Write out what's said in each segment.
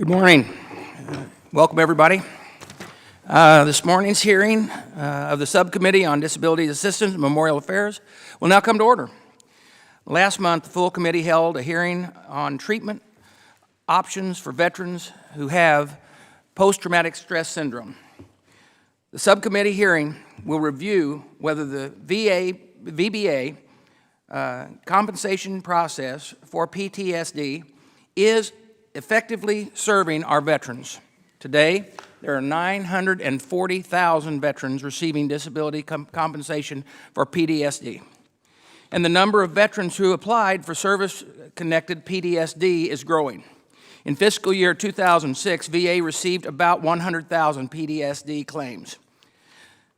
Good morning. Welcome, everybody. This morning's hearing of the Subcommittee on Disability Assistance and Memorial Affairs will now come to order. Last month, the full committee held a hearing on treatment options for veterans who have post-traumatic stress syndrome. The subcommittee hearing will review whether the VBA compensation process for PTSD is effectively serving our veterans. Today, there are 940,000 veterans receiving disability compensation for PTSD. And the number of veterans who applied for service-connected PTSD is growing. In fiscal year 2006, VA received about 100,000 PTSD claims.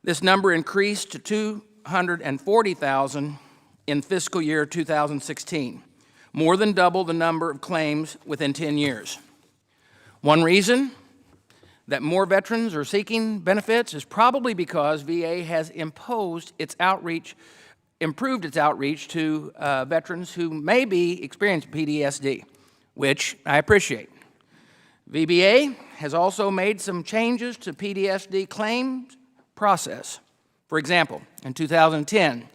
This number increased to 240,000 in fiscal year 2016, more than double the number of claims within 10 years. One reason that more veterans are seeking benefits is probably because VA has improved its outreach to veterans who may be experiencing PTSD, which I appreciate. VBA has also made some changes to PTSD claims process. For example, in 2010,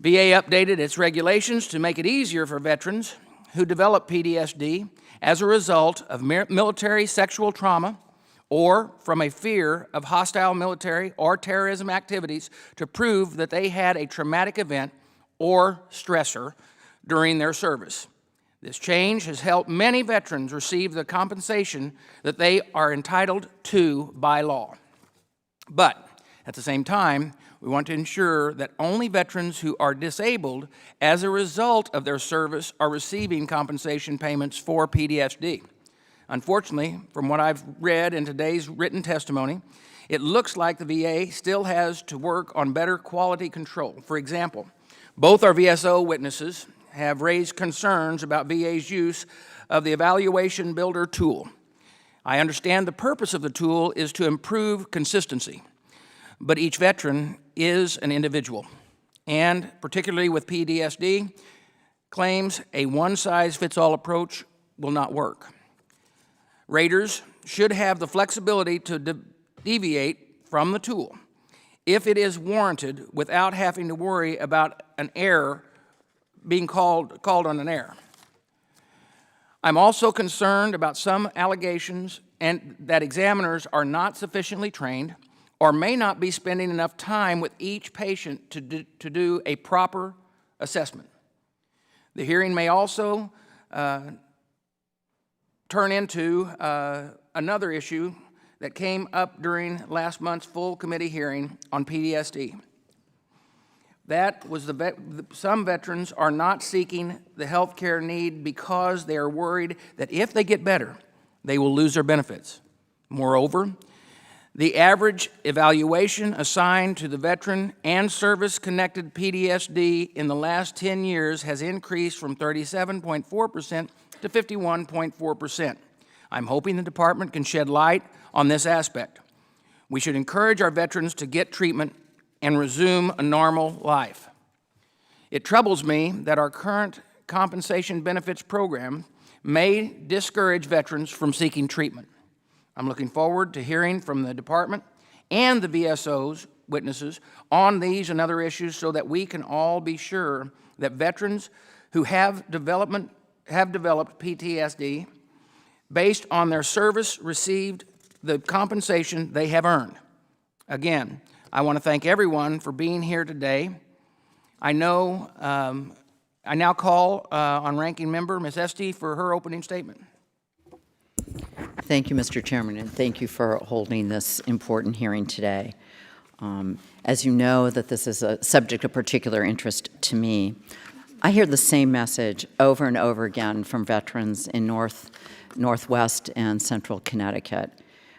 VA updated its regulations to make it easier for veterans who develop PTSD as a result of military sexual trauma or from a fear of hostile military or terrorism activities to prove that they had a traumatic event or stressor during their service. This change has helped many veterans receive the compensation that they are entitled to by law. But at the same time, we want to ensure that only veterans who are disabled as a result of their service are receiving compensation payments for PTSD. Unfortunately, from what I've read in today's written testimony, it looks like the VA still has to work on better quality control. For example, both our VSO witnesses have raised concerns about VA's use of the Evaluation Builder tool. I understand the purpose of the tool is to improve consistency, but each veteran is an individual, and particularly with PTSD, claims a one-size-fits-all approach will not work. Raters should have the flexibility to deviate from the tool if it is warranted without having to worry about an error being called on an error. I'm also concerned about some allegations and that examiners are not sufficiently trained or may not be spending enough time with each patient to do a proper assessment. The hearing may also turn into another issue that came up during last month's full committee hearing on PTSD. That was some veterans are not seeking the health care need because they are worried that if they get better, they will lose their benefits. Moreover, the average evaluation assigned to the veteran and service-connected PTSD in the last 10 years has increased from 37.4% to 51.4%. I'm hoping the department can shed light on this aspect. We should encourage our veterans to get treatment and resume a normal life. It troubles me that our current compensation benefits program may discourage veterans from seeking treatment. I'm looking forward to hearing from the department and the VSO's witnesses on these and other issues so that we can all be sure that veterans who have developed PTSD based on their service received the compensation they have earned. Again, I want to thank everyone for being here today. I now call on Ranking Member Ms. Esty for her opening statement. Thank you, Mr. Chairman, and thank you for holding this important hearing today. As you know, that this is a subject of particular interest to me. I hear the same message over and over again from veterans in Northwest and Central Connecticut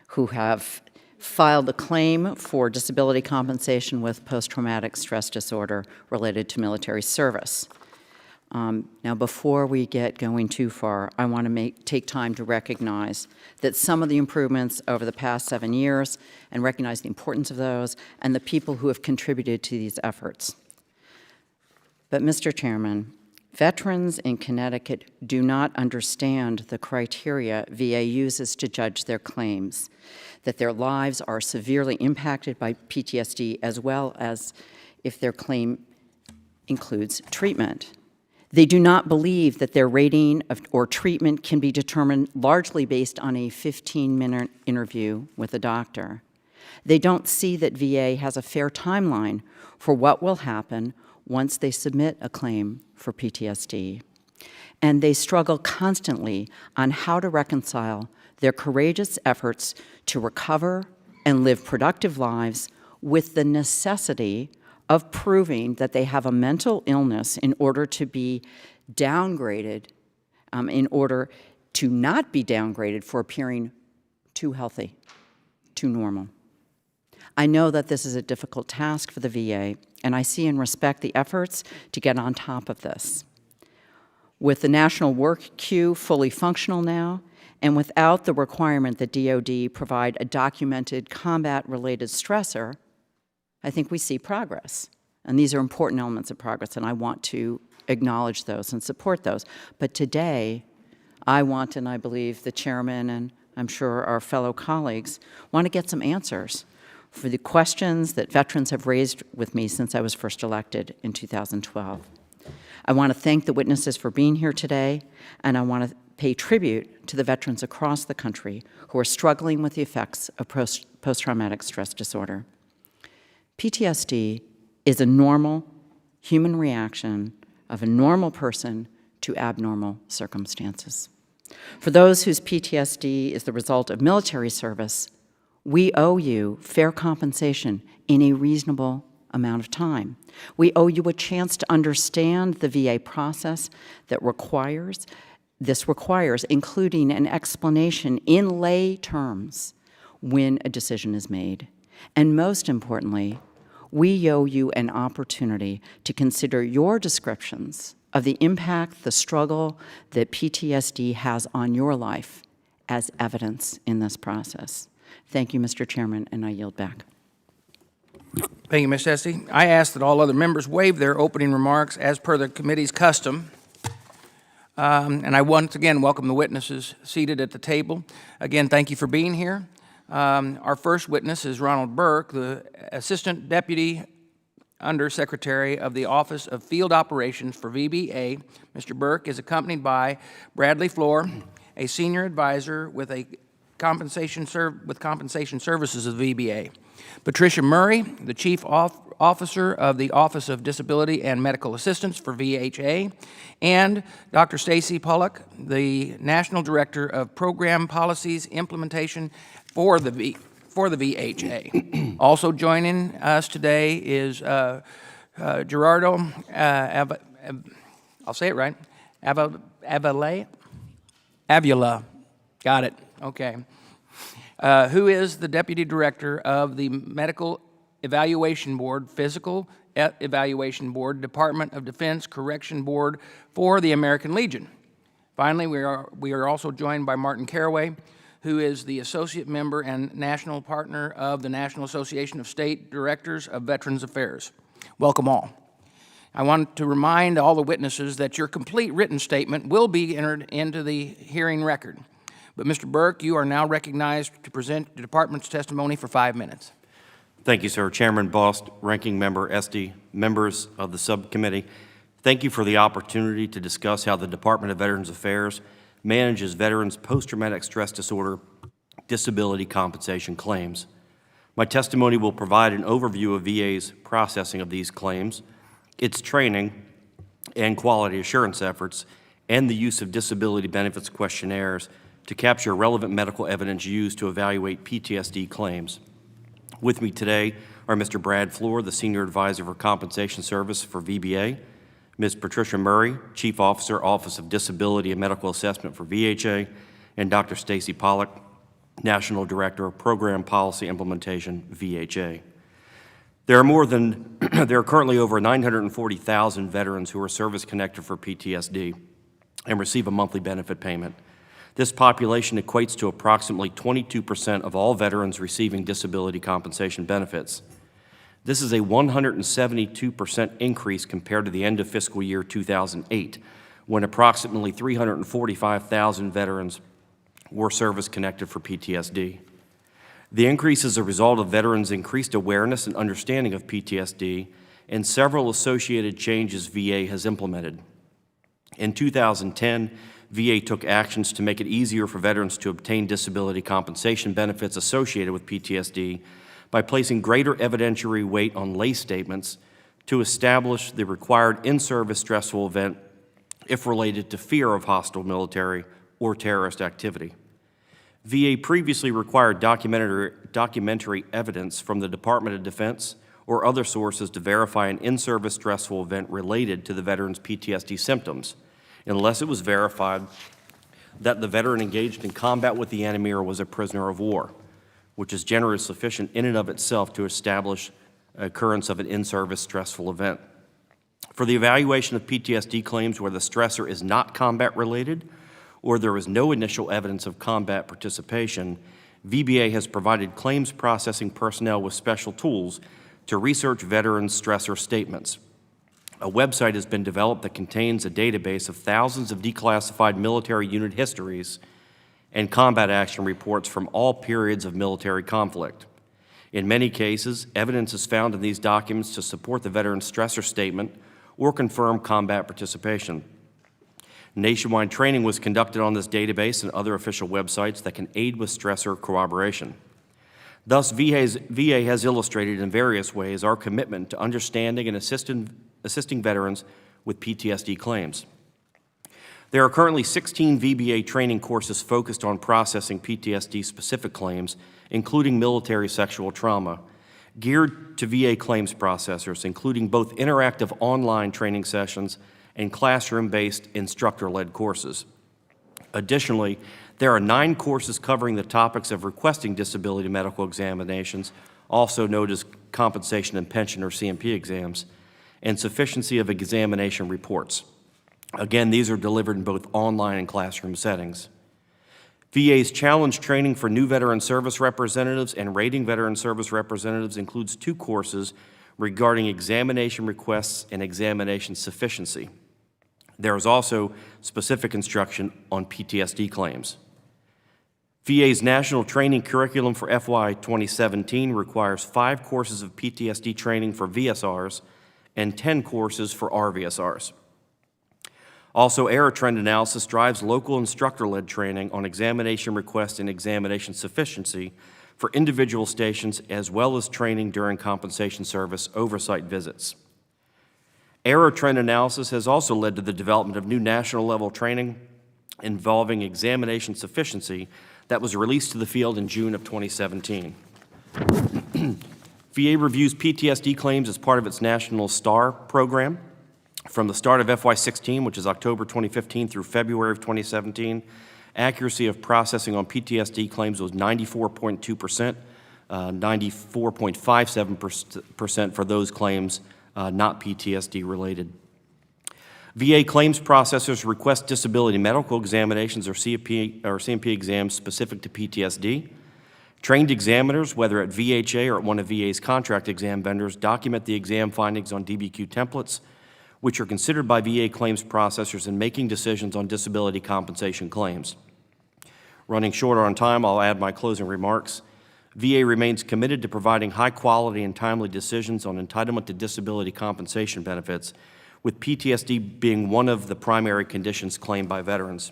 who have filed a claim for disability compensation with post-traumatic stress disorder related to military service. Now, before we get going too far, I want to take time to recognize that some of the improvements over the past 7 years and recognize the importance of those and the people who have contributed to these efforts. But, Mr. Chairman, Veterans in Connecticut do not understand the criteria VA uses to judge their claims, that their lives are severely impacted by PTSD, as well as if their claim includes treatment. They do not believe that their rating or treatment can be determined largely based on a 15-minute interview with a doctor. They don't see that VA has a fair timeline for what will happen once they submit a claim for PTSD. And they struggle constantly on how to reconcile their courageous efforts to recover and live productive lives with the necessity of proving that they have a mental illness in order to be downgraded, in order to not be downgraded for appearing too healthy, too normal. I know that this is a difficult task for the VA, and I see and respect the efforts to get on top of this. With the national work queue fully functional now, and without the requirement that DoD provide a documented combat-related stressor, I think we see progress. And these are important elements of progress, and I want to acknowledge those and support those. But today, I want, and I believe the chairman and I'm sure our fellow colleagues want to get some answers for the questions that veterans have raised with me since I was first elected in 2012. I want to thank the witnesses for being here today, and I want to pay tribute to the veterans across the country who are struggling with the effects of post-traumatic stress disorder. PTSD is a normal human reaction of a normal person to abnormal circumstances. For those whose PTSD is the result of military service, we owe you fair compensation in a reasonable amount of time. We owe you a chance to understand the VA process that requires including an explanation in lay terms when a decision is made. And most importantly, we owe you an opportunity to consider your descriptions of the impact, the struggle that PTSD has on your life as evidence in this process. Thank you, Mr. Chairman, and I yield back. Thank you, Ms. Esty. I ask that all other members waive their opening remarks as per the committee's custom. And I once again welcome the witnesses seated at the table. Again, thank you for being here. Our first witness is Ronald Burke, the Assistant Deputy Undersecretary of the Office of Field Operations for VBA. Mr. Burke is accompanied by Bradley Floor, a Senior Advisor with Compensation Services of VBA. Patricia Murray, the Chief Officer of the Office of Disability and Medical Assistance for VHA, and Dr. Stacy Pollock, the National Director of Program Policies Implementation for the VHA. Also joining us today is Gerardo I'll say it right, Avila. Got it, okay. Who is the Deputy Director of the Medical Evaluation Board, Physical Evaluation Board, Department of Defense Correction Board for the American Legion. Finally, we are also joined by Martin Caraway, who is the Associate Member and National Partner of the National Association of State Directors of Veterans Affairs. Welcome all. I want to remind all the witnesses that your complete written statement will be entered into the hearing record. But Mr. Burke, you are now recognized to present the department's testimony for 5 minutes. Thank you, sir. Chairman Bost, Ranking Member Esty, members of the subcommittee, thank you for the opportunity to discuss how the Department of Veterans Affairs manages veterans' post-traumatic stress disorder disability compensation claims. My testimony will provide an overview of VA's processing of these claims, its training and quality assurance efforts, and the use of disability benefits questionnaires to capture relevant medical evidence used to evaluate PTSD claims. With me today are Mr. Brad Floor, the Senior Advisor for Compensation Service for VBA, Ms. Patricia Murray, Chief Officer, Office of Disability and Medical Assessment for VHA, and Dr. Stacy Pollock, National Director of Program Policy Implementation, VHA. There are currently over 940,000 veterans who are service-connected for PTSD and receive a monthly benefit payment. This population equates to approximately 22% of all veterans receiving disability compensation benefits. This is a 172% increase compared to the end of fiscal year 2008, when approximately 345,000 veterans were service-connected for PTSD. The increase is a result of veterans' increased awareness and understanding of PTSD and several associated changes VA has implemented. In 2010, VA took actions to make it easier for veterans to obtain disability compensation benefits associated with PTSD by placing greater evidentiary weight on lay statements to establish the required in-service stressful event if related to fear of hostile military or terrorist activity. VA previously required documentary evidence from the Department of Defense or other sources to verify an in-service stressful event related to the veteran's PTSD symptoms, unless it was verified that the veteran engaged in combat with the enemy or was a prisoner of war, which is generally sufficient in and of itself to establish occurrence of an in-service stressful event. For the evaluation of PTSD claims where the stressor is not combat-related or there is no initial evidence of combat participation, VBA has provided claims processing personnel with special tools to research veterans' stressor statements. A website has been developed that contains a database of thousands of declassified military unit histories and combat action reports from all periods of military conflict. In many cases, evidence is found in these documents to support the veteran's stressor statement or confirm combat participation. Nationwide training was conducted on this database and other official websites that can aid with stressor corroboration. Thus, VA has illustrated in various ways our commitment to understanding and assisting veterans with PTSD claims. There are currently 16 VBA training courses focused on processing PTSD-specific claims, including military sexual trauma, geared to VA claims processors, including both interactive online training sessions and classroom-based instructor-led courses. Additionally, there are 9 courses covering the topics of requesting disability medical examinations, also known as compensation and pension or CMP exams, and sufficiency of examination reports. Again, these are delivered in both online and classroom settings. VA's challenge training for new veteran service representatives and rating veteran service representatives includes 2 courses regarding examination requests and examination sufficiency. There is also specific instruction on PTSD claims. VA's national training curriculum for FY 2017 requires 5 courses of PTSD training for VSRs and 10 courses for RVSRs. Also, error trend analysis drives local instructor-led training on examination request and examination sufficiency for individual stations, as well as training during compensation service oversight visits. Error trend analysis has also led to the development of new national-level training involving examination sufficiency that was released to the field in June of 2017. VA reviews PTSD claims as part of its National STAR program. From the start of FY16, which is October 2015 through February of 2017, accuracy of processing on PTSD claims was 94.2%, 94.57% for those claims not PTSD related. VA claims processors request disability medical examinations or CMP exams specific to PTSD. Trained examiners, whether at VHA or at one of VA's contract exam vendors, document the exam findings on DBQ templates, which are considered by VA claims processors in making decisions on disability compensation claims. Running short on time, I'll add my closing remarks. VA remains committed to providing high-quality and timely decisions on entitlement to disability compensation benefits, with PTSD being one of the primary conditions claimed by veterans.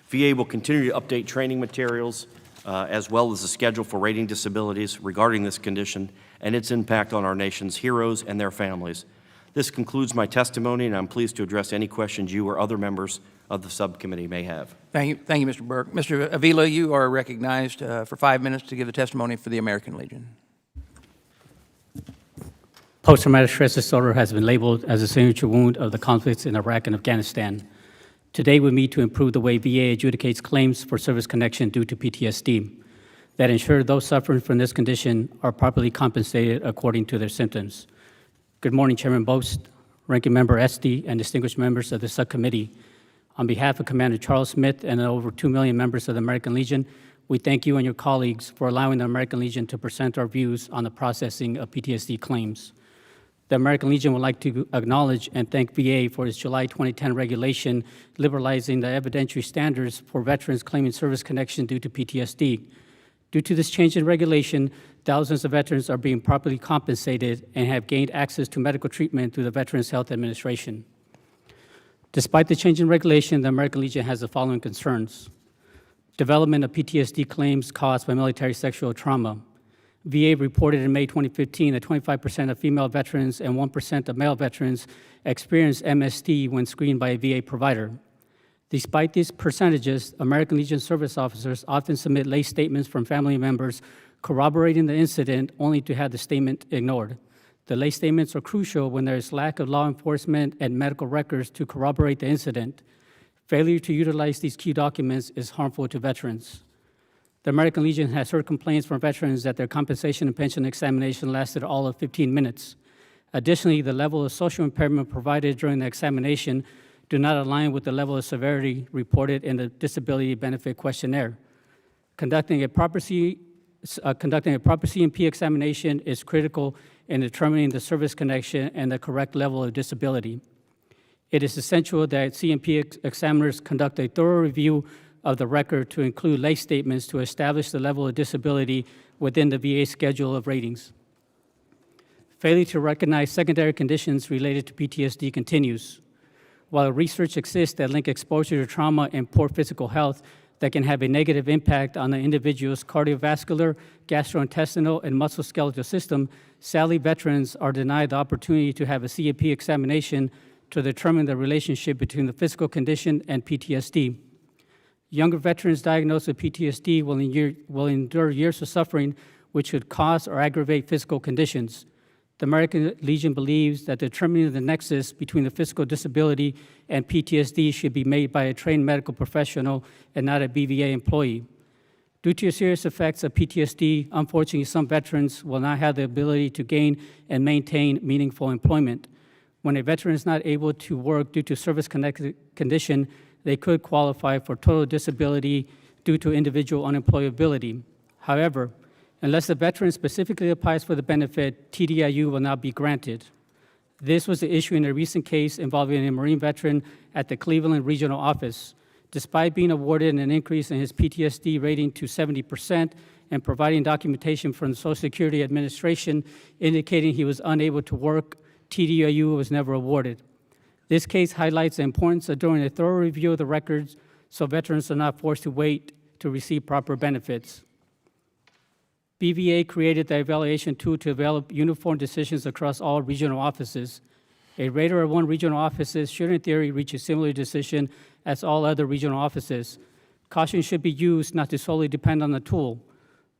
VA will continue to update training materials as well as the schedule for rating disabilities regarding this condition and its impact on our nation's heroes and their families. This concludes my testimony, and I'm pleased to address any questions you or other members of the subcommittee may have. Thank you, Mr. Burke. Mr. Avila, you are recognized for 5 minutes to give the testimony for the American Legion. Post-traumatic stress disorder has been labeled as a signature wound of the conflicts in Iraq and Afghanistan. Today, we meet to improve the way VA adjudicates claims for service connection due to PTSD that ensure those suffering from this condition are properly compensated according to their symptoms. Good morning, Chairman Bost, Ranking Member Esty, and distinguished members of the subcommittee. On behalf of Commander Charles Smith and over 2 million members of the American Legion, we thank you and your colleagues for allowing the American Legion to present our views on the processing of PTSD claims. The American Legion would like to acknowledge and thank VA for its July 2010 regulation liberalizing the evidentiary standards for veterans claiming service connection due to PTSD. Due to this change in regulation, thousands of veterans are being properly compensated and have gained access to medical treatment through the Veterans Health Administration. Despite the change in regulation, the American Legion has the following concerns. Development of PTSD claims caused by military sexual trauma. VA reported in May 2015 that 25% of female veterans and 1% of male veterans experienced MST when screened by a VA provider. Despite these percentages, American Legion service officers often submit lay statements from family members corroborating the incident only to have the statement ignored. The lay statements are crucial when there is lack of law enforcement and medical records to corroborate the incident. Failure to utilize these key documents is harmful to veterans. The American Legion has heard complaints from veterans that their compensation and pension examination lasted all of 15 minutes. Additionally, the level of social impairment provided during the examination do not align with the level of severity reported in the disability benefit questionnaire. Conducting a proper C&P examination is critical in determining the service connection and the correct level of disability. It is essential that C&P examiners conduct a thorough review of the record to include lay statements to establish the level of disability within the VA schedule of ratings. Failure to recognize secondary conditions related to PTSD continues. While research exists that link exposure to trauma and poor physical health that can have a negative impact on the individual's cardiovascular, gastrointestinal, and musculoskeletal system, sadly, veterans are denied the opportunity to have a C&P examination to determine the relationship between the physical condition and PTSD. Younger veterans diagnosed with PTSD will endure years of suffering which could cause or aggravate physical conditions. The American Legion believes that determining the nexus between the physical disability and PTSD should be made by a trained medical professional and not a VBA employee. Due to the serious effects of PTSD, unfortunately, some veterans will not have the ability to gain and maintain meaningful employment. When a veteran is not able to work due to service-connected condition, they could qualify for total disability due to individual unemployability. However, unless the veteran specifically applies for the benefit, TDIU will not be granted. This was the issue in a recent case involving a Marine veteran at the Cleveland Regional Office. Despite being awarded an increase in his PTSD rating to 70% and providing documentation from the Social Security Administration indicating he was unable to work, TDIU was never awarded. This case highlights the importance of doing a thorough review of the records so veterans are not forced to wait to receive proper benefits. BVA created the evaluation tool to develop uniform decisions across all regional offices. A rater of one regional offices should, in theory, reach a similar decision as all other regional offices. Caution should be used not to solely depend on the tool.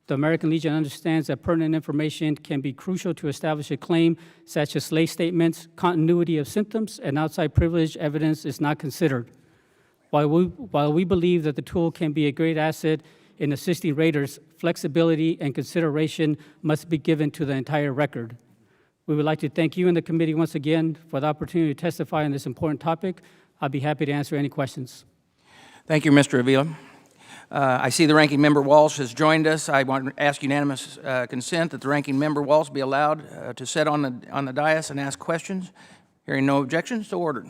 The American Legion understands that pertinent information can be crucial to establish a claim, such as lay statements, continuity of symptoms, and outside privilege evidence is not considered. While we believe that the tool can be a great asset in assisting raters, flexibility and consideration must be given to the entire record. We would like to thank you and the committee once again for the opportunity to testify on this important topic. I'll be happy to answer any questions. Thank you, Mr. Avila. I see the Ranking Member Walsh has joined us. I want to ask unanimous consent that the Ranking Member Walsh be allowed to sit on the dais and ask questions. Hearing no objections, so ordered.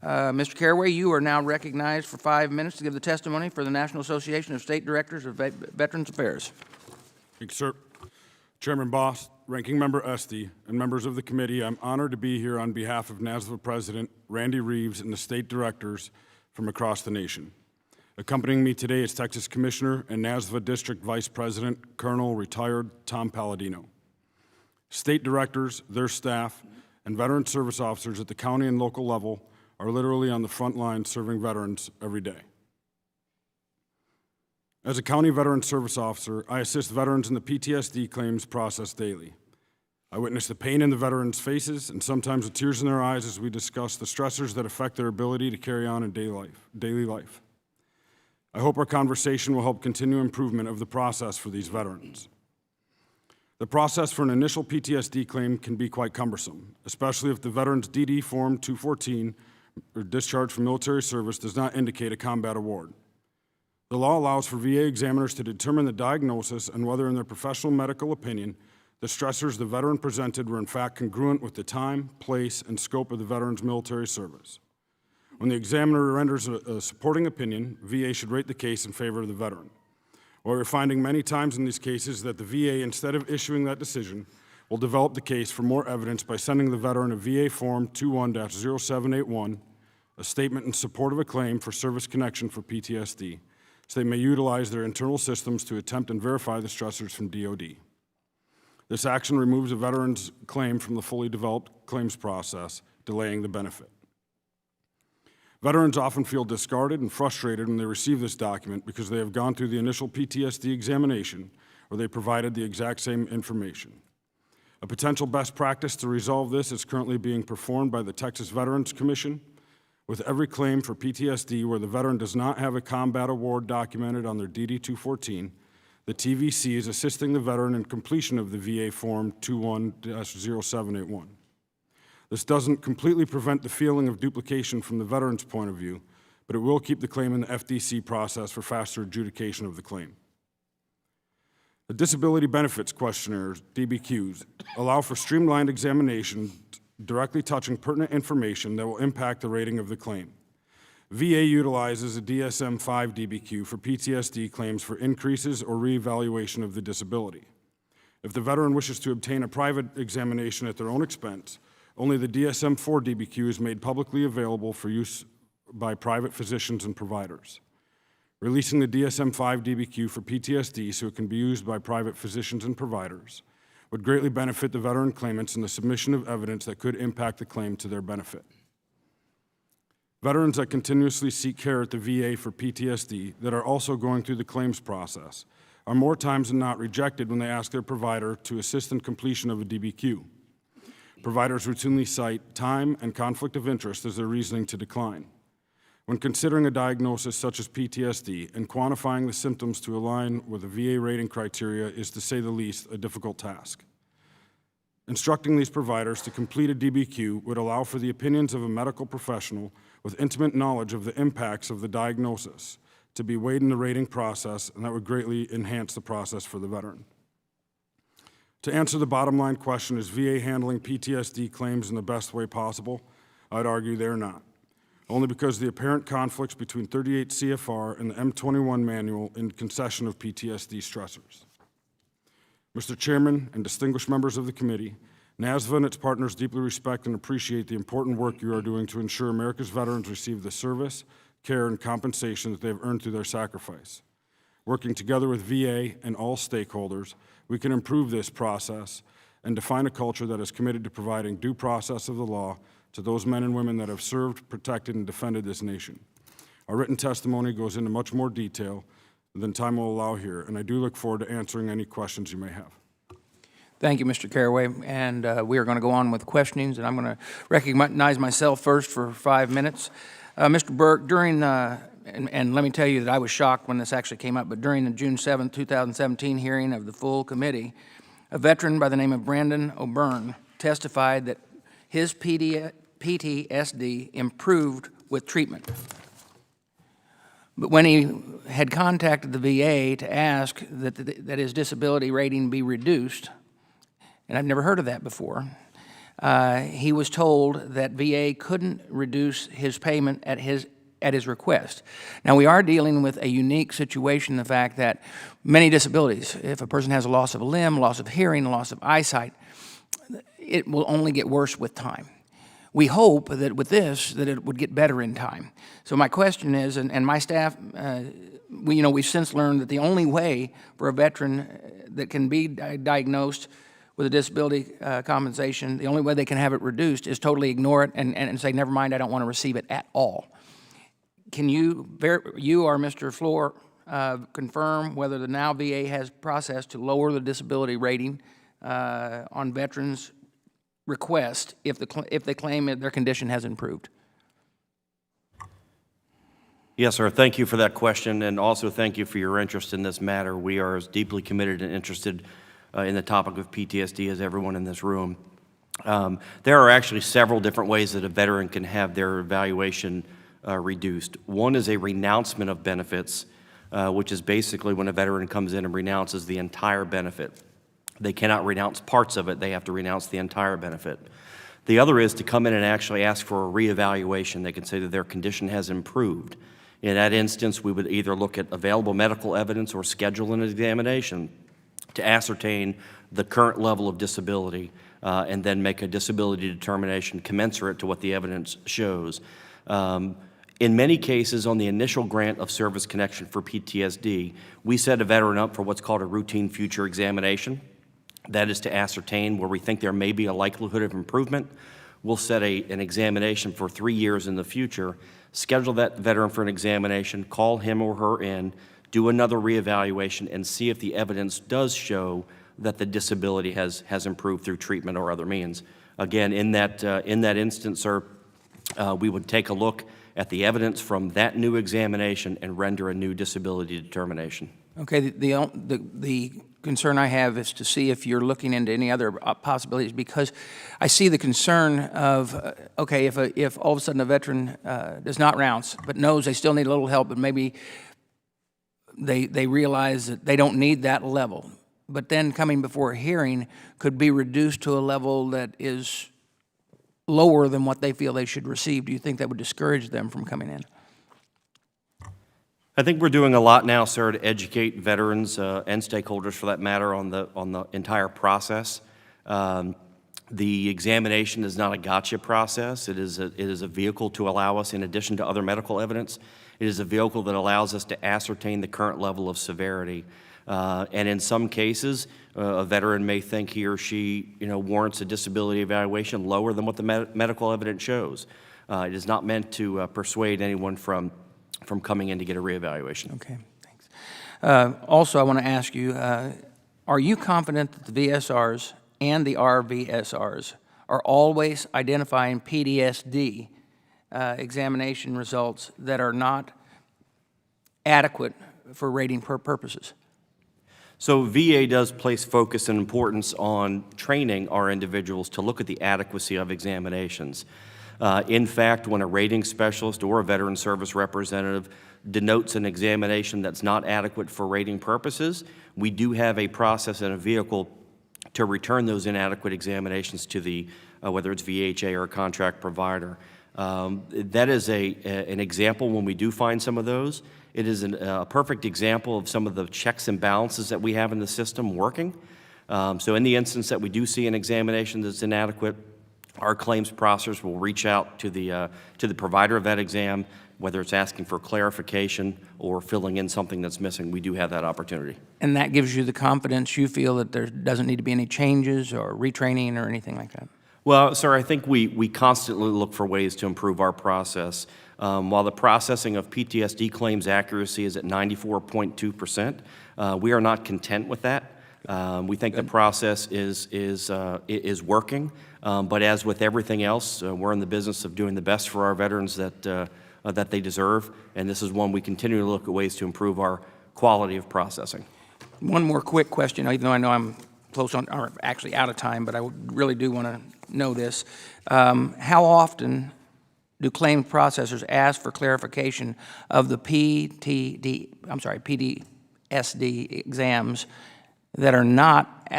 Mr. Carraway, you are now recognized for 5 minutes to give the testimony for the National Association of State Directors of Veterans Affairs. Thank you, sir. Chairman Boss, Ranking Member Esty, and members of the committee, I'm honored to be here on behalf of NASVA President Randy Reeves and the state directors from across the nation. Accompanying me today is Texas Commissioner and NASVA District Vice President, Colonel Retired Tom Palladino. State directors, their staff, and veteran service officers at the county and local level are literally on the front line serving veterans every day. As a county veteran service officer, I assist veterans in the PTSD claims process daily. I witness the pain in the veterans' faces and sometimes the tears in their eyes as we discuss the stressors that affect their ability to carry on in daily life. I hope our conversation will help continue improvement of the process for these veterans. The process for an initial PTSD claim can be quite cumbersome, especially if the veteran's DD Form 214 or discharge from military service does not indicate a combat award. The law allows for VA examiners to determine the diagnosis and whether, in their professional medical opinion, the stressors the veteran presented were in fact congruent with the time, place, and scope of the veteran's military service. When the examiner renders a supporting opinion, VA should rate the case in favor of the veteran. What we're finding many times in these cases is that the VA, instead of issuing that decision, will develop the case for more evidence by sending the veteran a VA Form 21-0781, a statement in support of a claim for service connection for PTSD, so they may utilize their internal systems to attempt and verify the stressors from DoD. This action removes a veteran's claim from the fully developed claims process, delaying the benefit. Veterans often feel discarded and frustrated when they receive this document because they have gone through the initial PTSD examination where they provided the exact same information. A potential best practice to resolve this is currently being performed by the Texas Veterans Commission. With every claim for PTSD where the veteran does not have a combat award documented on their DD-214, the TVC is assisting the veteran in completion of the VA Form 21-0781. This doesn't completely prevent the feeling of duplication from the veteran's point of view, but it will keep the claim in the FDC process for faster adjudication of the claim. The Disability Benefits Questionnaires, DBQs, allow for streamlined examination directly touching pertinent information that will impact the rating of the claim. VA utilizes a DSM-5 DBQ for PTSD claims for increases or reevaluation of the disability. If the veteran wishes to obtain a private examination at their own expense, only the DSM-4 DBQ is made publicly available for use by private physicians and providers. Releasing the DSM-5 DBQ for PTSD so it can be used by private physicians and providers would greatly benefit the veteran claimants in the submission of evidence that could impact the claim to their benefit. Veterans that continuously seek care at the VA for PTSD that are also going through the claims process are more times than not rejected when they ask their provider to assist in completion of a DBQ. Providers routinely cite time and conflict of interest as their reasoning to decline. When considering a diagnosis such as PTSD and quantifying the symptoms to align with the VA rating criteria is, to say the least, a difficult task. Instructing these providers to complete a DBQ would allow for the opinions of a medical professional with intimate knowledge of the impacts of the diagnosis to be weighed in the rating process, and that would greatly enhance the process for the veteran. To answer the bottom line question, is VA handling PTSD claims in the best way possible? I'd argue they're not, only because of the apparent conflicts between 38 CFR and the M21 manual in concession of PTSD stressors. Mr. Chairman and distinguished members of the committee, NASVA and its partners deeply respect and appreciate the important work you are doing to ensure America's veterans receive the service, care, and compensation that they have earned through their sacrifice. Working together with VA and all stakeholders, we can improve this process and define a culture that is committed to providing due process of the law to those men and women that have served, protected, and defended this nation. Our written testimony goes into much more detail than time will allow here, and I do look forward to answering any questions you may have. Thank you, Mr. Caraway, and we are going to go on with questionings, and I'm going to recognize myself first for 5 minutes. Mr. Burke, during, and let me tell you that I was shocked when this actually came up, but during the June 7, 2017 hearing of the full committee, a veteran by the name of Brandon O'Byrne testified that his PTSD improved with treatment. But when he had contacted the VA to ask that his disability rating be reduced, and I've never heard of that before, he was told that VA couldn't reduce his payment at his request. Now, we are dealing with a unique situation, the fact that many disabilities, if a person has a loss of a limb, loss of hearing, loss of eyesight, it will only get worse with time. We hope that with this, that it would get better in time. So my question is, and my staff, we've since learned that the only way for a veteran that can be diagnosed with a disability compensation, the only way they can have it reduced is totally ignore it and say, never mind, I don't want to receive it at all. Can you or Mr. Floor confirm whether the now VA has process to lower the disability rating on veterans' request if they claim that their condition has improved? Yes, sir. Thank you for that question, and also thank you for your interest in this matter. We are as deeply committed and interested in the topic of PTSD as everyone in this room. There are actually several different ways that a veteran can have their evaluation reduced. One is a renouncement of benefits which is basically when a veteran comes in and renounces the entire benefit. They cannot renounce parts of it. They have to renounce the entire benefit. The other is to come in and actually ask for a reevaluation. They can say that their condition has improved. In that instance, we would either look at available medical evidence or schedule an examination to ascertain the current level of disability and then make a disability determination commensurate to what the evidence shows. In many cases, on the initial grant of service connection for PTSD, we set a veteran up for what's called a routine future examination. That is to ascertain where we think there may be a likelihood of improvement. We'll set an examination for 3 years in the future, schedule that veteran for an examination, call him or her in, do another reevaluation, and see if the evidence does show that the disability has improved through treatment or other means. Again, in that instance, sir, we would take a look at the evidence from that new examination and render a new disability determination. Okay, the concern I have is to see if you're looking into any other possibilities, because I see the concern of, okay, if all of a sudden a veteran does not renounce, but knows they still need a little help, but maybe they realize that they don't need that level, but then coming before a hearing could be reduced to a level that is lower than what they feel they should receive. Do you think that would discourage them from coming in? I think we're doing a lot now, sir, to educate veterans and stakeholders, for that matter, on the entire process. The examination is not a gotcha process. It is a vehicle to allow us, in addition to other medical evidence, it is a vehicle that allows us to ascertain the current level of severity. And in some cases, a veteran may think he or she, warrants a disability evaluation lower than what the medical evidence shows. It is not meant to persuade anyone from coming in to get a reevaluation. Okay, thanks. Also, I want to ask you, are you confident that the VSRs and the RVSRs are always identifying PTSD examination results that are not adequate for rating purposes? So VA does place focus and importance on training our individuals to look at the adequacy of examinations. In fact, when a rating specialist or a veteran service representative denotes an examination that's not adequate for rating purposes, we do have a process and a vehicle to return those inadequate examinations to the, whether it's VHA or a contract provider. That is an example when we do find some of those. It is a perfect example of some of the checks and balances that we have in the system working. So in the instance that we do see an examination that's inadequate, our claims processors will reach out to the provider of that exam, whether it's asking for clarification or filling in something that's missing. We do have that opportunity. And that gives you the confidence you feel that there doesn't need to be any changes or retraining or anything like that? Well, sir, I think we constantly look for ways to improve our process. While the processing of PTSD claims accuracy is at 94.2%, we are not content with that. We think the process is working, but as with everything else, we're in the business of doing the best for our veterans that they deserve, and this is one we continue to look at ways to improve our quality of processing. One more quick question, even though I know I'm close on, or actually out of time, but I really do want to know this. How often do claim processors ask for clarification of the PTSD exams that are not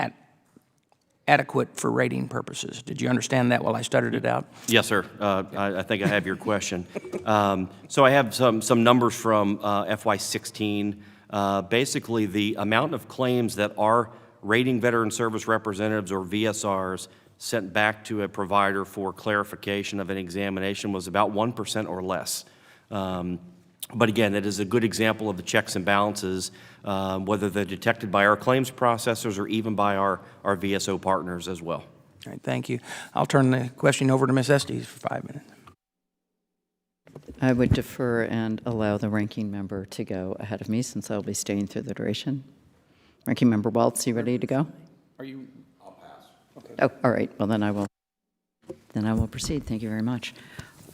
adequate for rating purposes? Did you understand that while I stuttered it out? Yes, sir. I think I have your question. So I have some numbers from FY16. Basically, the amount of claims that our rating veteran service representatives or VSRs sent back to a provider for clarification of an examination was about 1% or less. But again, it is a good example of the checks and balances, whether they're detected by our claims processors or even by our VSO partners as well. All right, thank you. I'll turn the question over to Ms. Estes for 5 minutes. I would defer and allow the ranking member to go ahead of me, since I'll be staying through the duration. Ranking Member Waltz, you ready to go? Are you? I'll pass. Okay. Oh, all right. Well, then I will proceed. Thank you very much.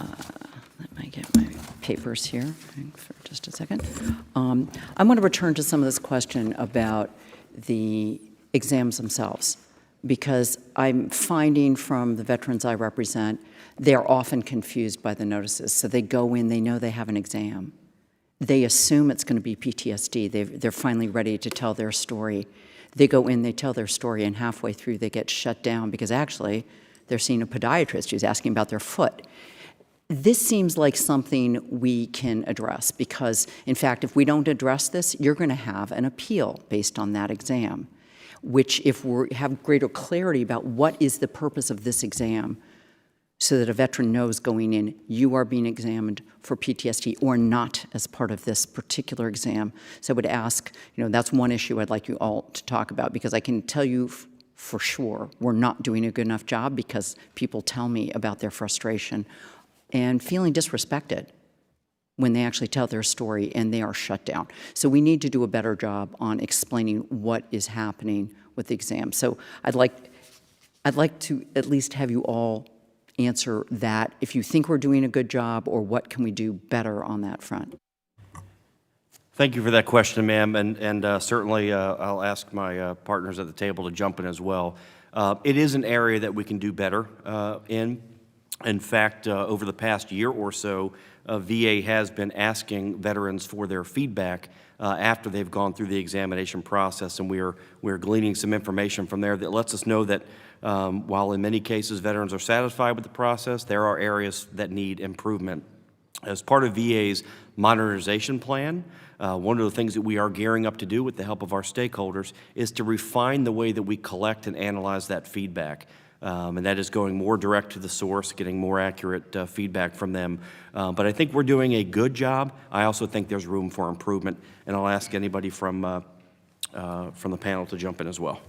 Let me get my papers here for just a second. I want to return to some of this question about the exams themselves, because I'm finding from the veterans I represent, they're often confused by the notices. So they go in, they know they have an exam. they assume it's going to be PTSD. They're finally ready to tell their story. They go in, they tell their story, and halfway through they get shut down because actually they're seeing a podiatrist who's asking about their foot. This seems like something we can address because, in fact, if we don't address this, you're going to have an appeal based on that exam, which if we have greater clarity about what is the purpose of this exam so that a veteran knows going in, you are being examined for PTSD or not as part of this particular exam. So I would ask, that's one issue I'd like you all to talk about because I can tell you for sure we're not doing a good enough job because people tell me about their frustration and feeling disrespected when they actually tell their story and they are shut down. So we need to do a better job on explaining what is happening with the exam. So I'd like to at least have you all answer that, if you think we're doing a good job or what can we do better on that front. Thank you for that question, ma'am, and certainly I'll ask my partners at the table to jump in as well. It is an area that we can do better in. In fact, over the past year or so, VA has been asking veterans for their feedback after they've gone through the examination process, and we're gleaning some information from there that lets us know that while in many cases veterans are satisfied with the process, there are areas that need improvement. As part of VA's modernization plan, one of the things that we are gearing up to do with the help of our stakeholders is to refine the way that we collect and analyze that feedback. And that is going more direct to the source, getting more accurate feedback from them. But I think we're doing a good job. I also think there's room for improvement, and I'll ask anybody from the panel to jump in as well.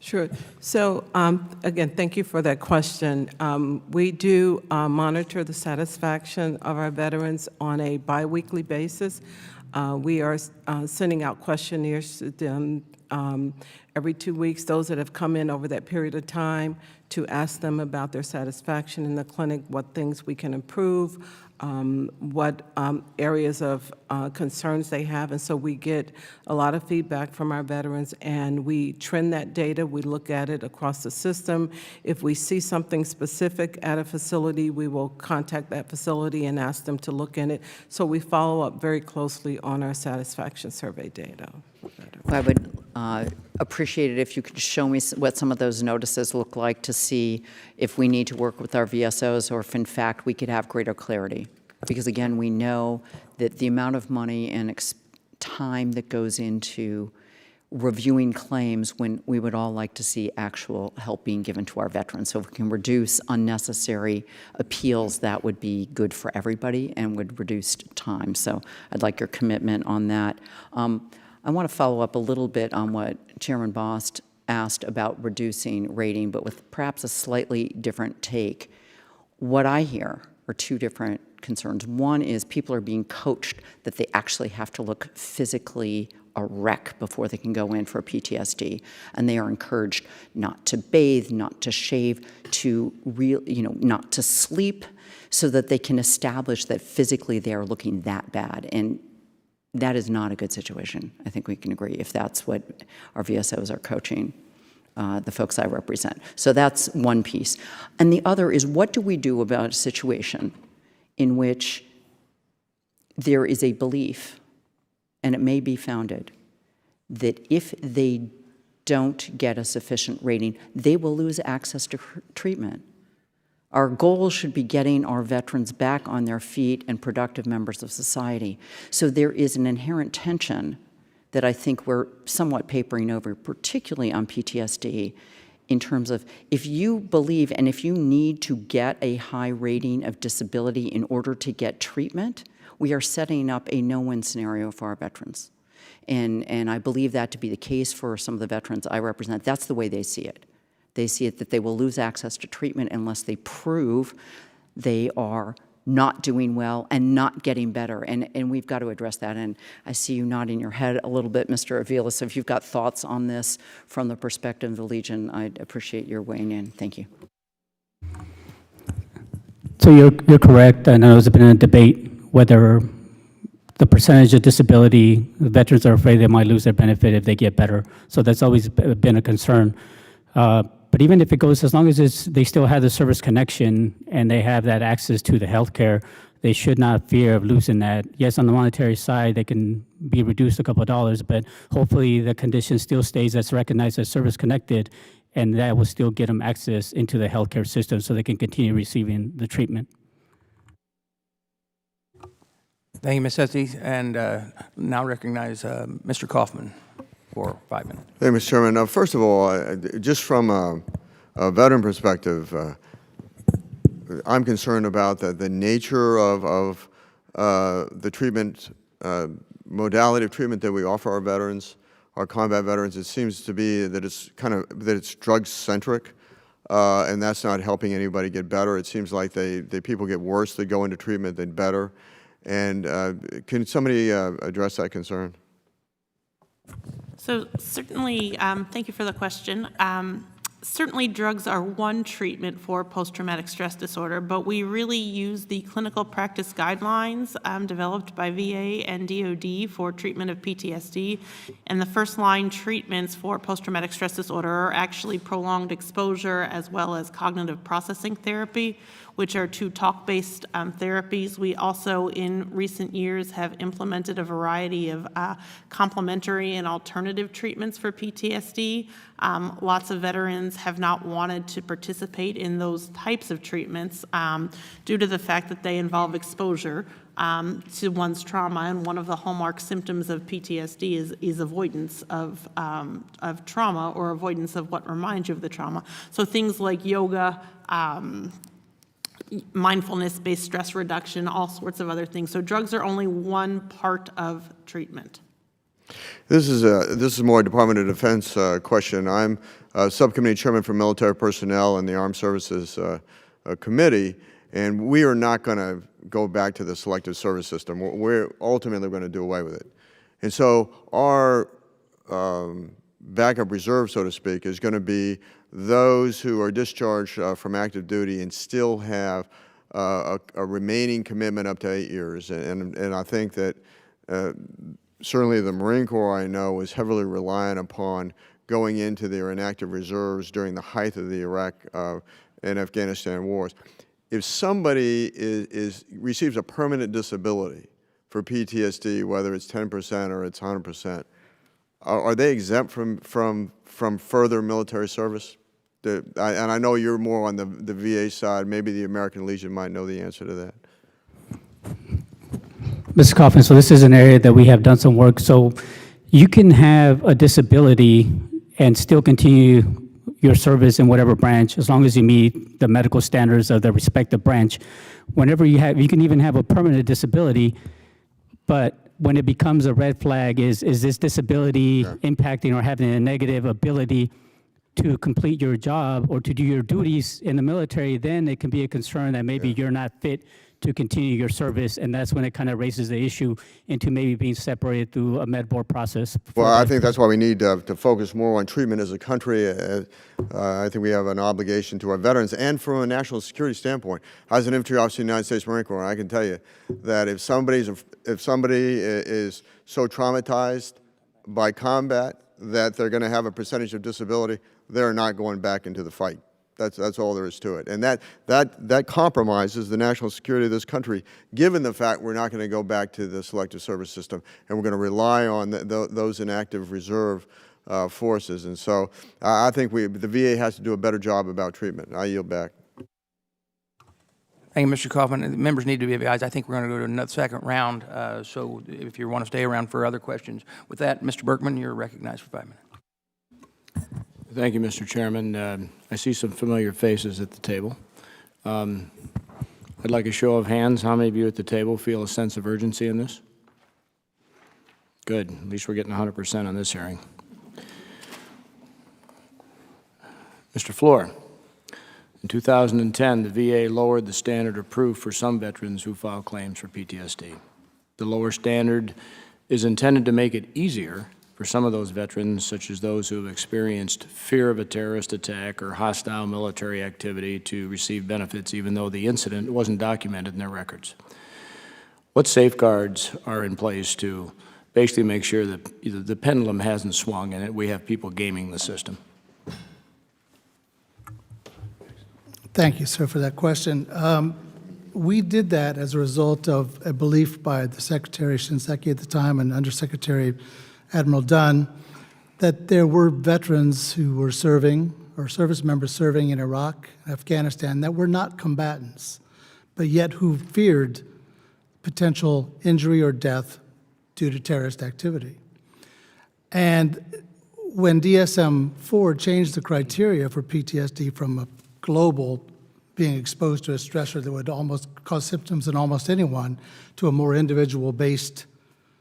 Sure. So again, thank you for that question. We do monitor the satisfaction of our veterans on a biweekly basis. We are sending out questionnaires to them every 2 weeks, those that have come in over that period of time, to ask them about their satisfaction in the clinic, what things we can improve, what areas of concerns they have. And so we get a lot of feedback from our veterans, and we trend that data. We look at it across the system. If we see something specific at a facility, we will contact that facility and ask them to look in it. So we follow up very closely on our satisfaction survey data. I would appreciate it if you could show me what some of those notices look like to see if we need to work with our VSOs or if, in fact, we could have greater clarity. Because, again, we know that the amount of money and time that goes into reviewing claims when we would all like to see actual help being given to our veterans. So if we can reduce unnecessary appeals, that would be good for everybody and would reduce time. So I'd like your commitment on that. I want to follow up a little bit on what Chairman Bost asked about reducing rating, but with perhaps a slightly different take. What I hear are two different concerns. One is people are being coached that they actually have to look physically a wreck before they can go in for PTSD, and they are encouraged not to bathe, not to shave, not to sleep, so that they can establish that physically they are looking that bad. And that is not a good situation. I think we can agree if that's what our VSOs are coaching the folks I represent. So that's one piece. And the other is, what do we do about a situation in which there is a belief, and it may be founded, that if they don't get a sufficient rating, they will lose access to treatment? Our goal should be getting our veterans back on their feet and productive members of society. So there is an inherent tension that I think we're somewhat papering over, particularly on PTSD, in terms of if you believe and if you need to get a high rating of disability in order to get treatment, we are setting up a no-win scenario for our veterans. And I believe that to be the case for some of the veterans I represent. That's the way they see it. They see it that they will lose access to treatment unless they prove they are not doing well and not getting better. And we've got to address that. And I see you nodding your head a little bit, Mr. Avila. So if you've got thoughts on this from the perspective of the Legion, I'd appreciate your weighing in. Thank you. So you're correct. I know there's been a debate whether the percentage of disability, the veterans are afraid they might lose their benefit if they get better. So that's always been a concern. But even if it goes, as long as they still have the service connection and they have that access to the health care, they should not fear of losing that. Yes, on the monetary side, they can be reduced a couple of dollars, but hopefully the condition still stays as recognized as service-connected, and that will still get them access into the healthcare system so they can continue receiving the treatment. Thank you, Ms. Esty, and now recognize Mr. Kaufman for 5 minutes. Hey, Mr. Chairman. First of all, just from a veteran perspective, I'm concerned about the nature of the treatment, modality of treatment that we offer our veterans, our combat veterans. It seems to be that it's drug-centric, and that's not helping anybody get better. It seems like people get worse that go into treatment than better. And can somebody address that concern? So certainly, thank you for the question. Certainly drugs are one treatment for post-traumatic stress disorder, but we really use the clinical practice guidelines developed by VA and DoD for treatment of PTSD. And the first-line treatments for post-traumatic stress disorder are actually prolonged exposure as well as cognitive processing therapy, which are two talk-based therapies. We also, in recent years, have implemented a variety of complementary and alternative treatments for PTSD. Lots of veterans have not wanted to participate in those types of treatments due to the fact that they involve exposure to one's trauma, and one of the hallmark symptoms of PTSD is avoidance of trauma or avoidance of what reminds you of the trauma. So things like yoga, mindfulness-based stress reduction, all sorts of other things. So drugs are only one part of treatment. This is more a Department of Defense question. I'm subcommittee chairman for military personnel in the Armed Services Committee, and we are not going to go back to the selective service system. We're ultimately going to do away with it. And so our backup reserve, so to speak, is going to be those who are discharged from active duty and still have a remaining commitment up to 8 years. And I think that certainly the Marine Corps, I know, is heavily reliant upon going into their inactive reserves during the height of the Iraq and Afghanistan wars. If somebody receives a permanent disability for PTSD, whether it's 10% or it's 100%, are they exempt from further military service? And I know you're more on the VA side. Maybe the American Legion might know the answer to that. Mr. Kaufman, so this is an area that we have done some work. So you can have a disability and still continue your service in whatever branch, as long as you meet the medical standards of the respective branch. Whenever you can even have a permanent disability, but when it becomes a red flag, is this disability impacting or having a negative ability to complete your job or to do your duties in the military, then it can be a concern that maybe you're not fit to continue your service, and that's when it kind of raises the issue into maybe being separated through a med board process. Well, I think that's why we need to focus more on treatment as a country. I think we have an obligation to our veterans, and from a national security standpoint. As an infantry officer in the United States Marine Corps, I can tell you that if somebody is so traumatized by combat that they're going to have a percentage of disability, they're not going back into the fight. That's all there is to it. And that compromises the national security of this country, given the fact we're not going to go back to the selective service system, and we're going to rely on those inactive reserve forces. And so I think the VA has to do a better job about treatment. I yield back. Thank you, Mr. Kaufman. The members need to be advised. I think we're going to go to another second round, so if you want to stay around for other questions. With that, Mr. Berkman, you're recognized for 5 minutes. Thank you, Mr. Chairman. I see some familiar faces at the table. I'd like a show of hands. How many of you at the table feel a sense of urgency in this? Good. At least we're getting 100% on this hearing. Mr. Floor, in 2010, the VA lowered the standard of proof for some veterans who file claims for PTSD. The lower standard is intended to make it easier for some of those veterans, such as those who have experienced fear of a terrorist attack or hostile military activity, to receive benefits even though the incident wasn't documented in their records. What safeguards are in place to basically make sure that either the pendulum hasn't swung and that we have people gaming the system? Thank you, sir, for that question. we did that as a result of a belief by the Secretary Shinseki at the time and Undersecretary Admiral Dunn that there were veterans who were serving, or service members serving in Iraq, Afghanistan, that were not combatants, but yet who feared potential injury or death due to terrorist activity. And when DSM-4 changed the criteria for PTSD from a global being exposed to a stressor that would almost cause symptoms in almost anyone to a more individual-based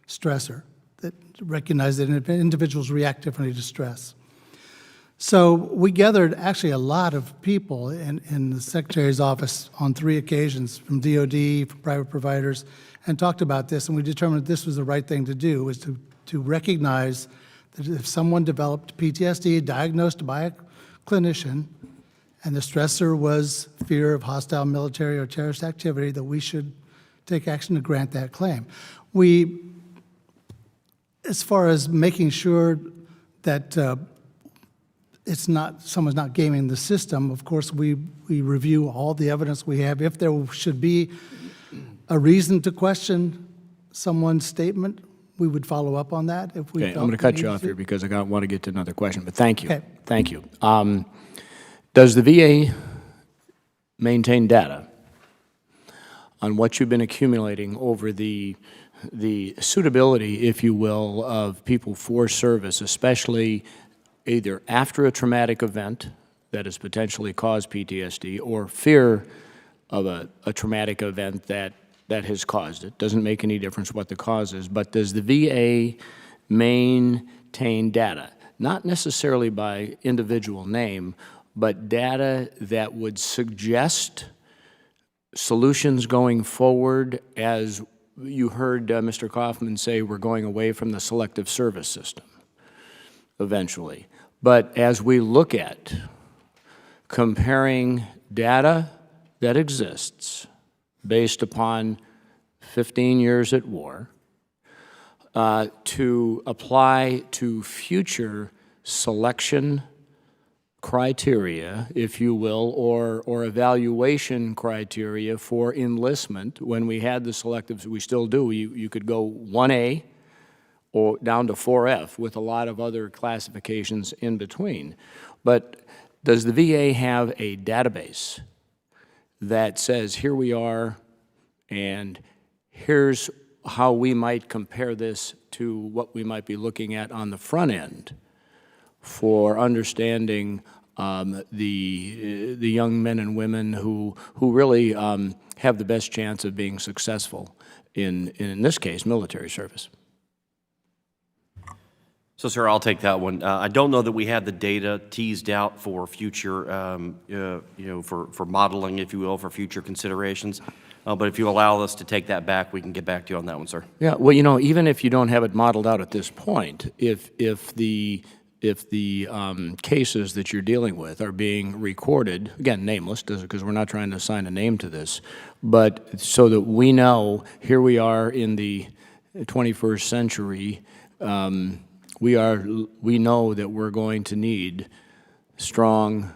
stressor that recognized that individuals react differently to stress. So we gathered actually a lot of people in the Secretary's office on 3 occasions from DOD, from private providers, and talked about this, and we determined this was the right thing to do, was to recognize that if someone developed PTSD diagnosed by a clinician, and the stressor was fear of hostile military or terrorist activity, that we should take action to grant that claim. We, as far as making sure that it's not, someone's not gaming the system, of course, we review all the evidence we have. If there should be a reason to question someone's statement, we would follow up on that if we Okay, I'm felt going to cut we you needed off to. here because I want to get to another question, but thank you. Okay. Thank you. Does the VA maintain data on what you've been accumulating over the suitability, if you will, of people for service, especially either after a traumatic event that has potentially caused PTSD or fear of a traumatic event that has caused it? Doesn't make any difference what the cause is, but does the VA maintain data, not necessarily by individual name, but data that would suggest solutions going forward? As you heard Mr. Kaufman say, we're going away from the selective service system eventually. But as we look at comparing data that exists based upon 15 years at war to apply to future selection criteria, if you will, or evaluation criteria for enlistment. When we had the selectives, we still do, you could go 1A or down to 4F with a lot of other classifications in between. But does the VA have a database that says, here we are, and here's how we might compare this to what we might be looking at on the front end for understanding the young men and women who really have the best chance of being successful in this case, military service? So, sir, I'll take that one. I don't know that we have the data teased out for future, for modeling, if you will, for future considerations. But if you allow us to take that back, we can get back to you on that one, sir. Yeah, well, even if you don't have it modeled out at this point, if the cases that you're dealing with are being recorded, again, nameless, because we're not trying to assign a name to this, but so that we know, here we are in the 21st century, we know that we're going to need strong,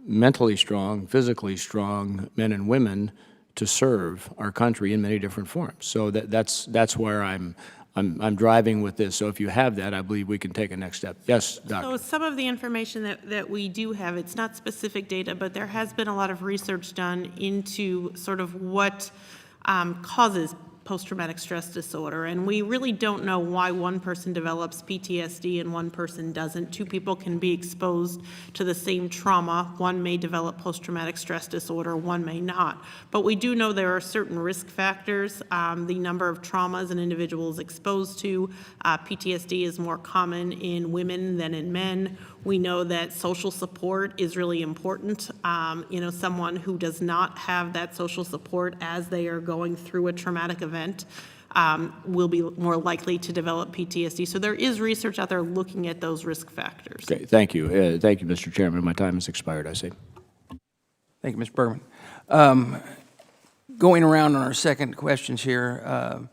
mentally strong, physically strong men and women to serve our country in many different forms. So that's where I'm driving with this. So if you have that, I believe we can take a next step. Yes, Doctor. So some of the information that we do have, it's not specific data, but there has been a lot of research done into sort of what causes post-traumatic stress disorder, and we really don't know why one person develops PTSD and one person doesn't. Two people can be exposed to the same trauma. One may develop post-traumatic stress disorder, one may not. But we do know there are certain risk factors. The number of traumas an individual is exposed to. PTSD is more common in women than in men. We know that social support is really important. Someone who does not have that social support as they are going through a traumatic event will be more likely to develop PTSD. So there is research out there looking at those risk factors. Okay, thank you. Thank you, Mr. Chairman. My time has expired, I see. Thank you, Mr. Bergman. Going around on our second questions here,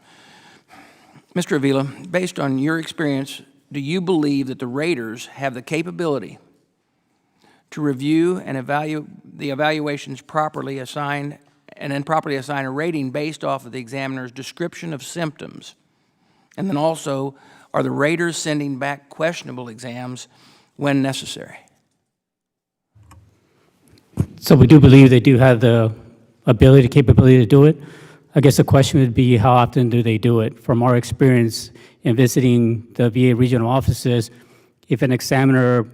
Mr. Avila, based on your experience, do you believe that the raters have the capability to review and evaluate the evaluations properly assigned and then properly assign a rating based off of the examiner's description of symptoms? And then also, are the raters sending back questionable exams when necessary? So we do believe they do have the capability to do it. I guess the question would be, how often do they do it? From our experience in visiting the VA regional offices, if an examiner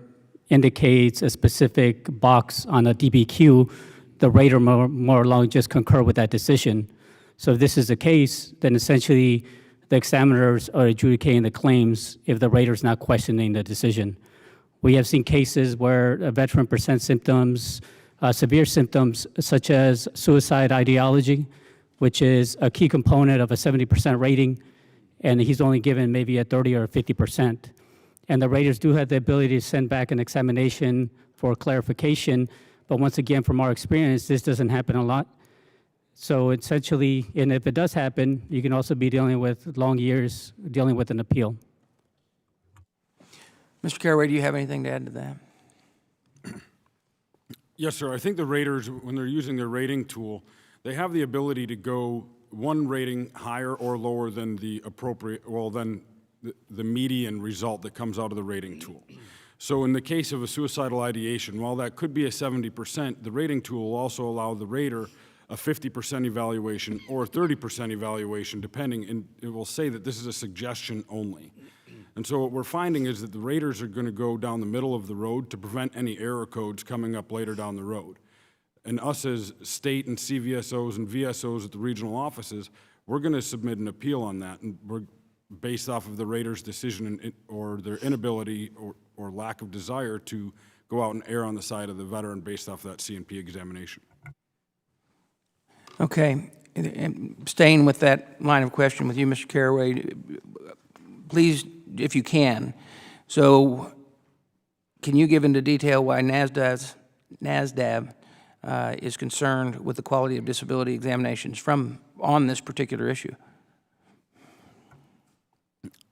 indicates a specific box on a DBQ, the rater more or less just concur with that decision. So if this is the case, then essentially the examiners are adjudicating the claims if the rater is not questioning the decision. We have seen cases where a veteran presents symptoms, severe symptoms such as suicide ideology, which is a key component of a 70% rating, and he's only given maybe a 30 or 50%. And the raters do have the ability to send back an examination for clarification, but once again, from our experience, this doesn't happen a lot. So essentially, and if it does happen, you can also be dealing with long years, dealing with an appeal. Mr. Carraway, do you have anything to add to that? Yes, sir. I think the raters, when they're using their rating tool, they have the ability to go one rating higher or lower than the appropriate, well, than the median result that comes out of the rating tool. So in the case of a suicidal ideation, while that could be a 70%, the rating tool will also allow the rater a 50% evaluation or a 30% evaluation, depending, and it will say that this is a suggestion only. And so what we're finding is that the raters are going to go down the middle of the road to prevent any error codes coming up later down the road. And us as state and CVSOs and VSOs at the regional offices, we're going to submit an appeal on that, and we're based off of the rater's decision or their inability or lack of desire to go out and err on the side of the veteran based off that C&P examination. Okay, and staying with that line of question with you, Mr. Carraway, please, if you can. So can you give into detail why NASDAB is concerned with the quality of disability examinations on this particular issue?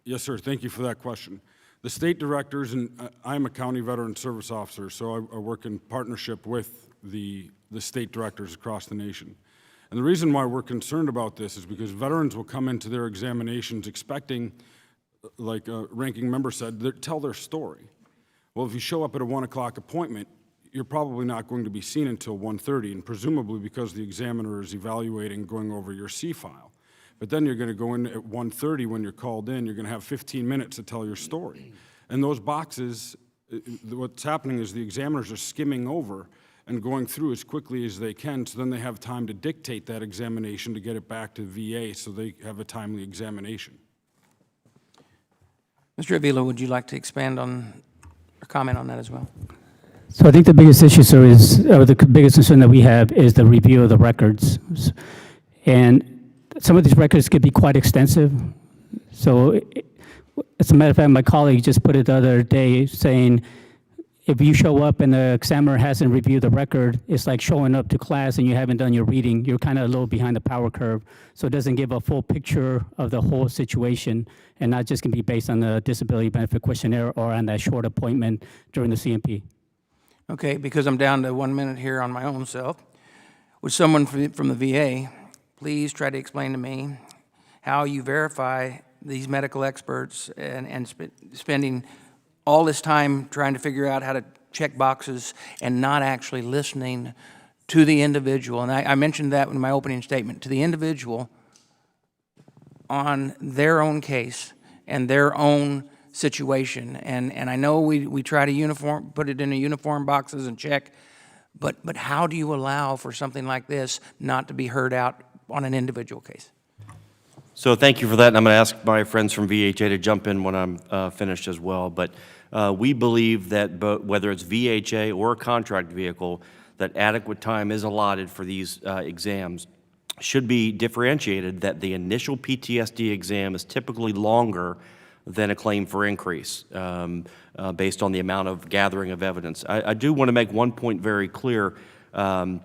Yes, sir. Thank you for that question. The state directors, and I'm a county veteran service officer, so I work in partnership with the state directors across the nation. And the reason why we're concerned about this is because veterans will come into their examinations expecting, like a ranking member said, tell their story. Well, if you show up at a 1 o'clock appointment, you're probably not going to be seen until 1:30, and presumably because the examiner is evaluating, going over your C-file. But then you're going to go in at 1:30 when you're called in, you're going to have 15 minutes to tell your story. And those boxes, what's happening is the examiners are skimming over and going through as quickly as they can, so then they have time to dictate that examination to get it back to VA so they have a timely examination. Mr. Avila, would you like to expand on or comment on that as well? So I think the biggest issue, sir, or the biggest concern that we have is the review of the records. And some of these records could be quite extensive. So as a matter of fact, my colleague just put it the other day saying, if you show up and the examiner hasn't reviewed the record, it's like showing up to class and you haven't done your reading. You're kind of a little behind the power curve. So it doesn't give a full picture of the whole situation, and not just can be based on the disability benefit questionnaire or on that short appointment during the CMP. Okay, because I'm down to 1 minute here on my own self. Would someone from the VA please try to explain to me how you verify these medical experts and spending all this time trying to figure out how to check boxes and not actually listening to the individual? And I mentioned that in my opening statement, to the individual on their own case and their own situation. And I know we try to put it in a uniform boxes and check, but how do you allow for something like this not to be heard out on an individual case? So thank you for that, and I'm going to ask my friends from VHA to jump in when I'm finished as well. But we believe that whether it's VHA or a contract vehicle, that adequate time is allotted for these exams. Should be differentiated that the initial PTSD exam is typically longer than a claim for increase based on the amount of gathering of evidence. I do want to make one point very clear for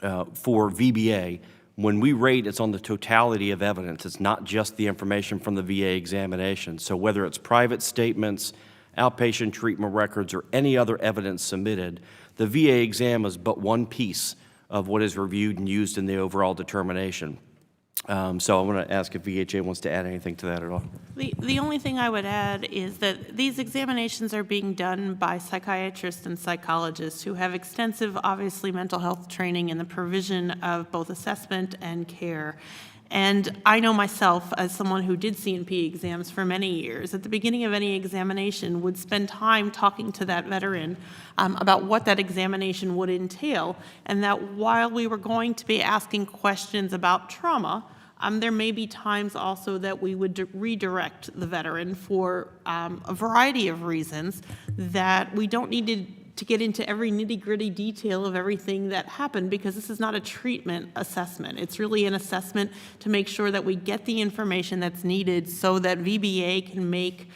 VBA. When we rate, it's on the totality of evidence. It's not just the information from the VA examination. So whether it's private statements, outpatient treatment records, or any other evidence submitted, the VA exam is but one piece of what is reviewed and used in the overall determination. So I want to ask if VHA wants to add anything to that at all. The only thing I would add is that these examinations are being done by psychiatrists and psychologists who have extensive, obviously, mental health training in the provision of both assessment and care. And I know myself, as someone who did C&P exams for many years, at the beginning of any examination would spend time talking to that veteran about what that examination would entail, and that while we were going to be asking questions about trauma, there may be times also that we would redirect the veteran for a variety of reasons that we don't need to get into every nitty-gritty detail of everything that happened, because this is not a treatment assessment. It's really an assessment to make sure that we get the information that's needed so that VBA can make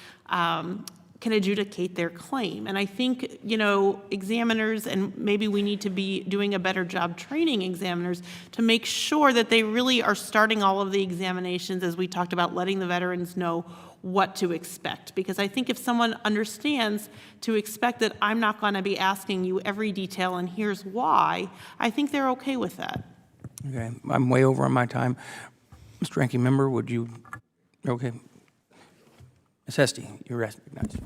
can adjudicate their claim. And I think, you know, examiners, and maybe we need to be doing a better job training examiners to make sure that they really are starting all of the examinations, as we talked about, letting the veterans know what to expect. Because I think if someone understands to expect that I'm not going to be asking you every detail and here's why, I think they're okay with that. Okay, I'm way over on my time. Mr. Ranking Member, would you, okay. Ms. Hesty, you're recognized.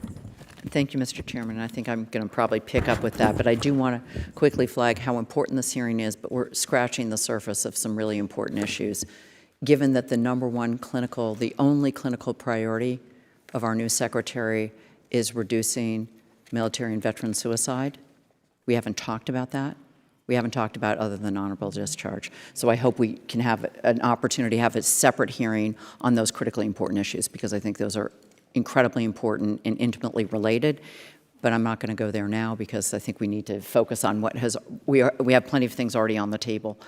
Thank you, Mr. Chairman. I think I'm going to probably pick up with that, but I do want to quickly flag how important this hearing is, but we're scratching the surface of some really important issues. Given that the the only clinical priority of our new secretary is reducing military and veteran suicide, we haven't talked about that. We haven't talked about other than honorable discharge. So I hope we can have an opportunity to have a separate hearing on those critically important issues, because I think those are incredibly important and intimately related. But I'm not going to go there now, because I think we need to focus on what we have plenty of things already on the table.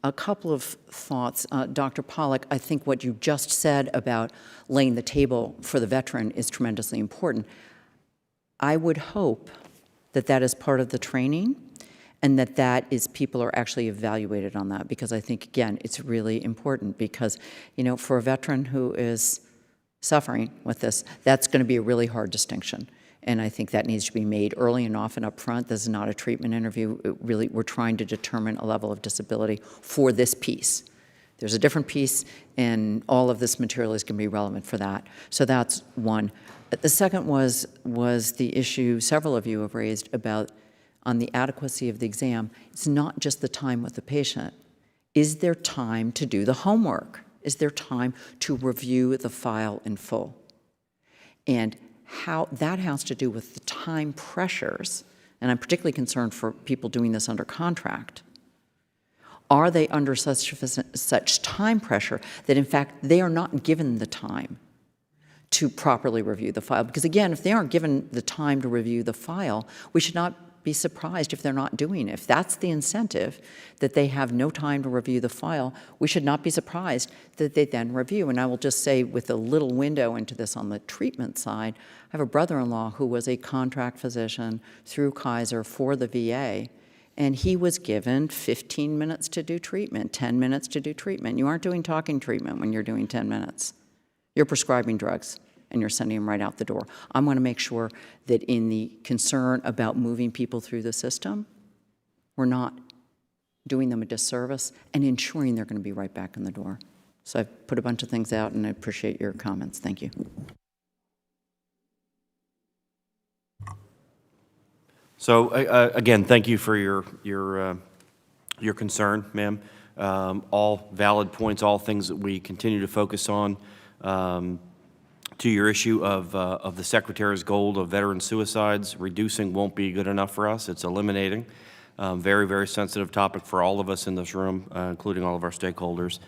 A couple of thoughts. Dr. Pollack, I think what you just said about laying the table for the veteran is tremendously important. I would hope that that is part of the training, and that people are actually evaluated on that, because I think, again, it's really important, because, you know, for a veteran who is suffering with this, that's going to be a really hard distinction. And I think that needs to be made early and often up front. This is not a treatment interview. We're trying to determine a level of disability for this piece. There's a different piece, and all of this material is going to be relevant for that. So that's one. The second was the issue several of you have raised about on the adequacy of the exam. It's not just the time with the patient. Is there time to do the homework? Is there time to review the file in full? And how that has to do with the time pressures, and I'm particularly concerned for people doing this under contract. Are they under such time pressure that, in fact, they are not given the time to properly review the file? Because, again, if they aren't given the time to review the file, we should not be surprised if they're not doing it. If that's the incentive, that they have no time to review the file, we should not be surprised that they then review. And I will just say, with a little window into this on the treatment side, I have a brother-in-law who was a contract physician through Kaiser for the VA, and he was given 15 minutes to do treatment, 10 minutes to do treatment. You aren't doing talking treatment when you're doing 10 minutes. You're prescribing drugs, and you're sending them right out the door. I'm going to make sure that in the concern about moving people through the system, we're not doing them a disservice and ensuring they're going to be right back in the door. So I've put a bunch of things out, and I appreciate your comments. Thank you. So again, thank you for your concern, ma'am. All valid points, all things that we continue to focus on. To your issue of the Secretary's goal of veteran suicides, reducing won't be good enough for us. It's eliminating. Very, very sensitive topic for all of us in this room, including all of our stakeholders.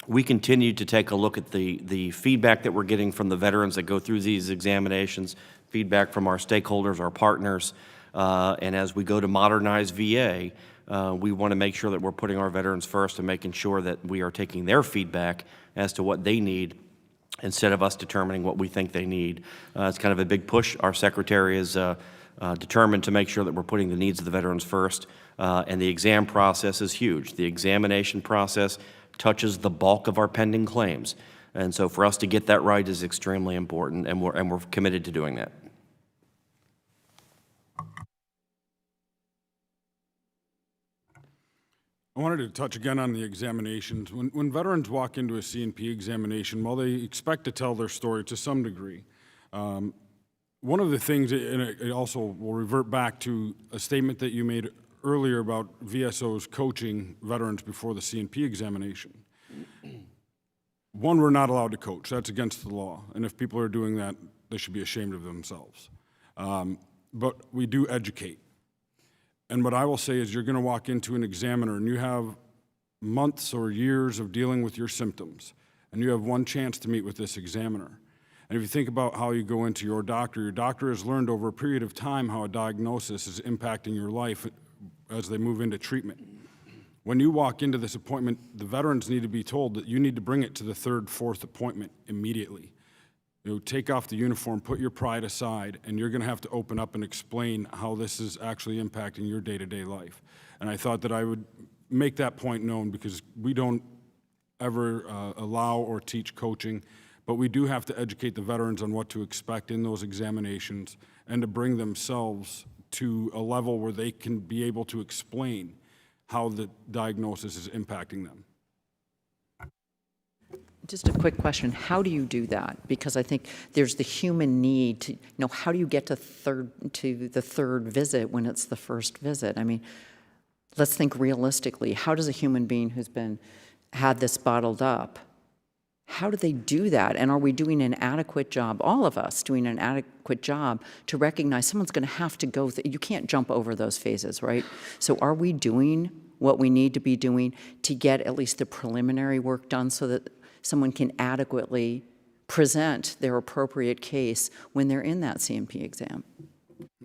We continue to take a look at the feedback that we're getting from the veterans that go through these examinations, feedback from our stakeholders, our partners, and as we go to modernize VA, we want to make sure that we're putting our veterans first and making sure that we are taking their feedback as to what they need instead of us determining what we think they need. It's kind of a big push. Our Secretary is determined to make sure that we're putting the needs of the veterans first, and the exam process is huge. The examination process touches the bulk of our pending claims, and so for us to get that right is extremely important, and we're committed to doing that. I wanted to touch again on the examinations. When veterans walk into a C&P examination, while they expect to tell their story to some degree, one of the things, and it also will revert back to a statement that you made earlier about VSOs coaching veterans before the C&P examination. One, we're not allowed to coach. That's against the law. And if people are doing that, they should be ashamed of themselves. But we do educate. And what I will say is you're going to walk into an examiner and you have months or years of dealing with your symptoms, and you have one chance to meet with this examiner. And if you think about how you go into your doctor has learned over a period of time how a diagnosis is impacting your life as they move into treatment. When you walk into this appointment, the veterans need to be told that you need to bring it to the third, fourth appointment immediately. You know, take off the uniform, put your pride aside, and you're going to have to open up and explain how this is actually impacting your day-to-day life. And I thought that I would make that point known because we don't ever allow or teach coaching, but we do have to educate the veterans on what to expect in those examinations and to bring themselves to a level where they can be able to explain how the diagnosis is impacting them. Just a quick question, how do you do that? Because I think there's the human need to, how do you get to the third visit when it's the first visit? I mean, let's think realistically. How does a human being who's had this bottled up, how do they do that? And are we doing an adequate job, all of us doing an adequate job to recognize someone's going to have to go, you can't jump over those phases, right? So are we doing what we need to be doing to get at least the preliminary work done so that someone can adequately present their appropriate case when they're in that C&P exam?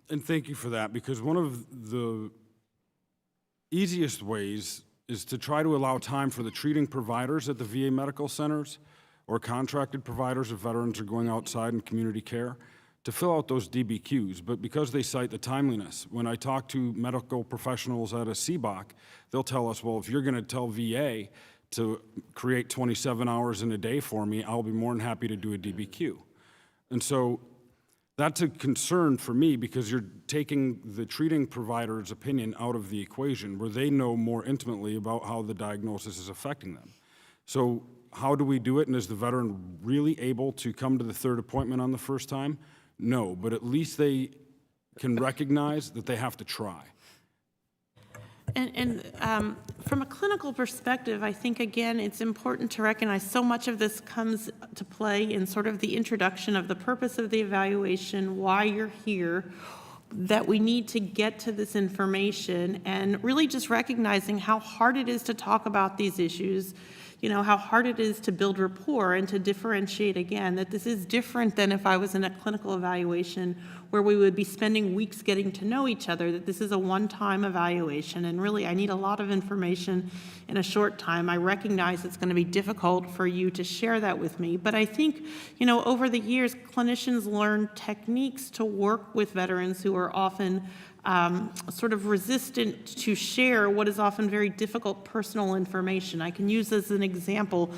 And thank you for that, because one of the easiest ways is to try to allow time for the treating providers at the VA medical centers or contracted providers if veterans are going outside in community care to fill out those DBQs. But because they cite the timeliness, when I talk to medical professionals at a CBOC, they'll tell us, well, if you're going to tell VA to create 27 hours in a day for me, I'll be more than happy to do a DBQ. And so that's a concern for me because you're taking the treating provider's opinion out of the equation where they know more intimately about how the diagnosis is affecting them. So how do we do it? And is the veteran really able to come to the third appointment on the first time? No, but at least they can recognize that they have to try. And from a clinical perspective, I think, again, it's important to recognize so much of this comes to play in sort of the introduction of the purpose of the evaluation, why you're here, that we need to get to this information, and really just recognizing how hard it is to talk about these issues, how hard it is to build rapport and to differentiate, again, that this is different than if I was in a clinical evaluation where we would be spending weeks getting to know each other, that this is a one-time evaluation, and really I need a lot of information in a short time. I recognize it's going to be difficult for you to share that with me, but I think, over the years, clinicians learn techniques to work with veterans who are often sort of resistant to share what is often very difficult personal information. I can use as an example,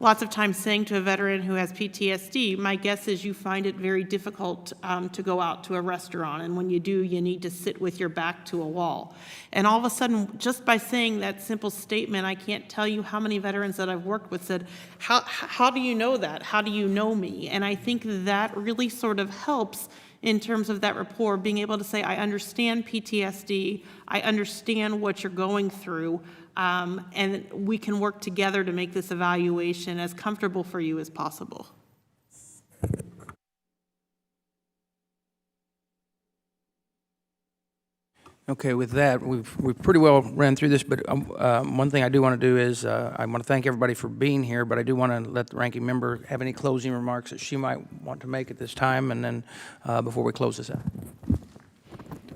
lots of times saying to a veteran who has PTSD, my guess is you find it very difficult to go out to a restaurant, and when you do, you need to sit with your back to a wall. And all of a sudden, just by saying that simple statement, I can't tell you how many veterans that I've worked with said, how do you know that? How do you know me? And I think that really sort of helps in terms of that rapport, being able to say, I understand PTSD, I understand what you're going through, and we can work together to make this evaluation as comfortable for you as possible. Okay, with that, we've pretty well ran through this, but one thing I do want to do is I want to thank everybody for being here, but I do want to let the ranking member have any closing remarks that she might want to make at this time, and then before we close this out.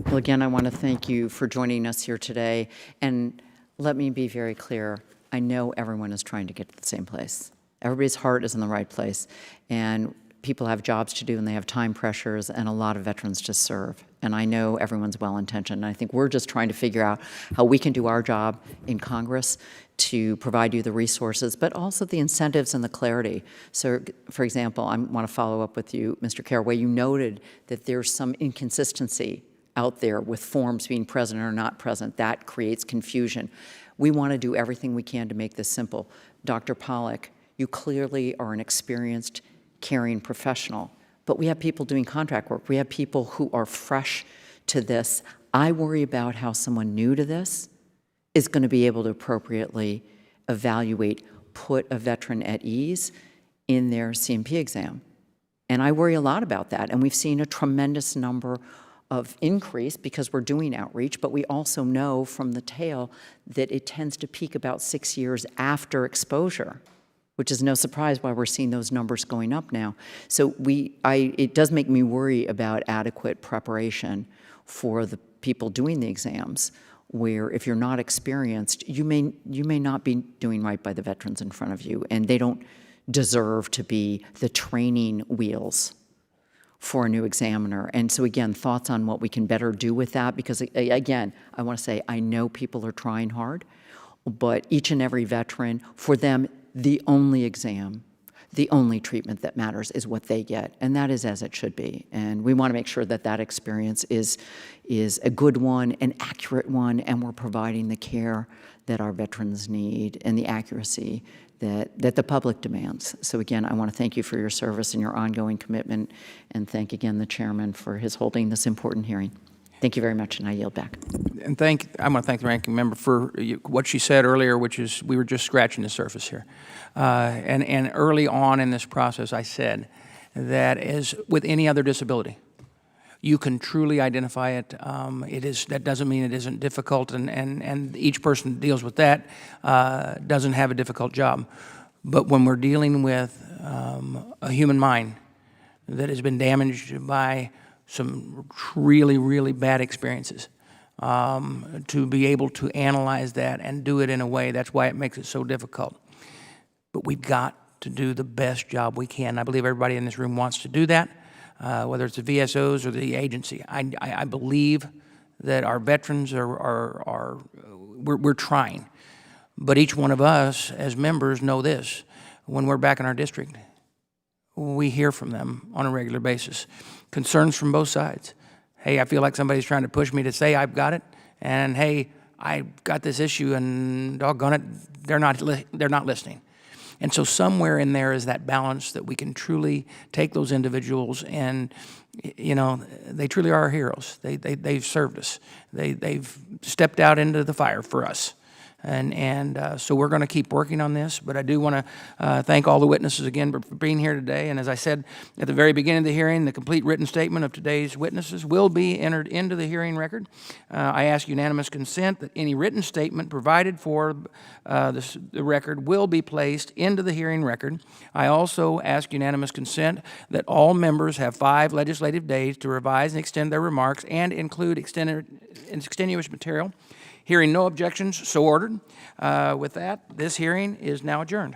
Well, again, I want to thank you for joining us here today, and let me be very clear. I know everyone is trying to get to the same place. Everybody's heart is in the right place, and people have jobs to do and they have time pressures and a lot of veterans to serve. And I know everyone's well-intentioned. And I think we're just trying to figure out how we can do our job in Congress to provide you the resources, but also the incentives and the clarity. So, for example, I want to follow up with you, Mr. Caraway. You noted that there's some inconsistency out there with forms being present or not present. That creates confusion. We want to do everything we can to make this simple. Dr. Pollack, you clearly are an experienced, caring professional, but we have people doing contract work. We have people who are fresh to this. I worry about how someone new to this is going to be able to appropriately evaluate, put a veteran at ease in their CMP exam. And I worry a lot about that. And we've seen a tremendous number of increase because we're doing outreach, but we also know from the tail that it tends to peak about 6 years after exposure, which is no surprise why we're seeing those numbers going up now. So it does make me worry about adequate preparation for the people doing the exams, where if you're not experienced, you may not be doing right by the veterans in front of you, and they don't deserve to be the training wheels for a new examiner. And so again, thoughts on what we can better do with that, because again, I want to say, I know people are trying hard, but each and every veteran, for them, the only exam, the only treatment that matters is what they get, and that is as it should be. And we want to make sure that that experience is a good one, an accurate one, and we're providing the care that our veterans need and the accuracy that the public demands. So again, I want to thank you for your service and your ongoing commitment, and thank again the chairman for his holding this important hearing. Thank you very much, and I yield back. And I want to thank the ranking member for what she said earlier, which is we were just scratching the surface here. And early on in this process, I said that as with any other disability, you can truly identify it. That doesn't mean it isn't difficult, and each person that deals with that doesn't have a difficult job. But when we're dealing with a human mind that has been damaged by some really, really bad experiences, to be able to analyze that and do it in a way, that's why it makes it so difficult. But we've got to do the best job we can. I believe everybody in this room wants to do that. Whether it's the VSOs or the agency. I believe that our veterans we're trying. But each one of us as members know this. When we're back in our district, we hear from them on a regular basis. Concerns from both sides. Hey, I feel like somebody's trying to push me to say I've got it. And hey, I've got this issue and doggone it, they're not listening. And so somewhere in there is that balance that we can truly take those individuals and, you know, they truly are our heroes. They've served us. They've stepped out into the fire for us. And so we're going to keep working on this, but I do want to thank all the witnesses again for being here today. And as I said at the very beginning of the hearing, the complete written statement of today's witnesses will be entered into the hearing record. I ask unanimous consent that any written statement provided for the record will be placed into the hearing record. I also ask unanimous consent that all members have 5 legislative days to revise and extend their remarks and include extenuous material. Hearing no objections, so ordered. With that, this hearing is now adjourned.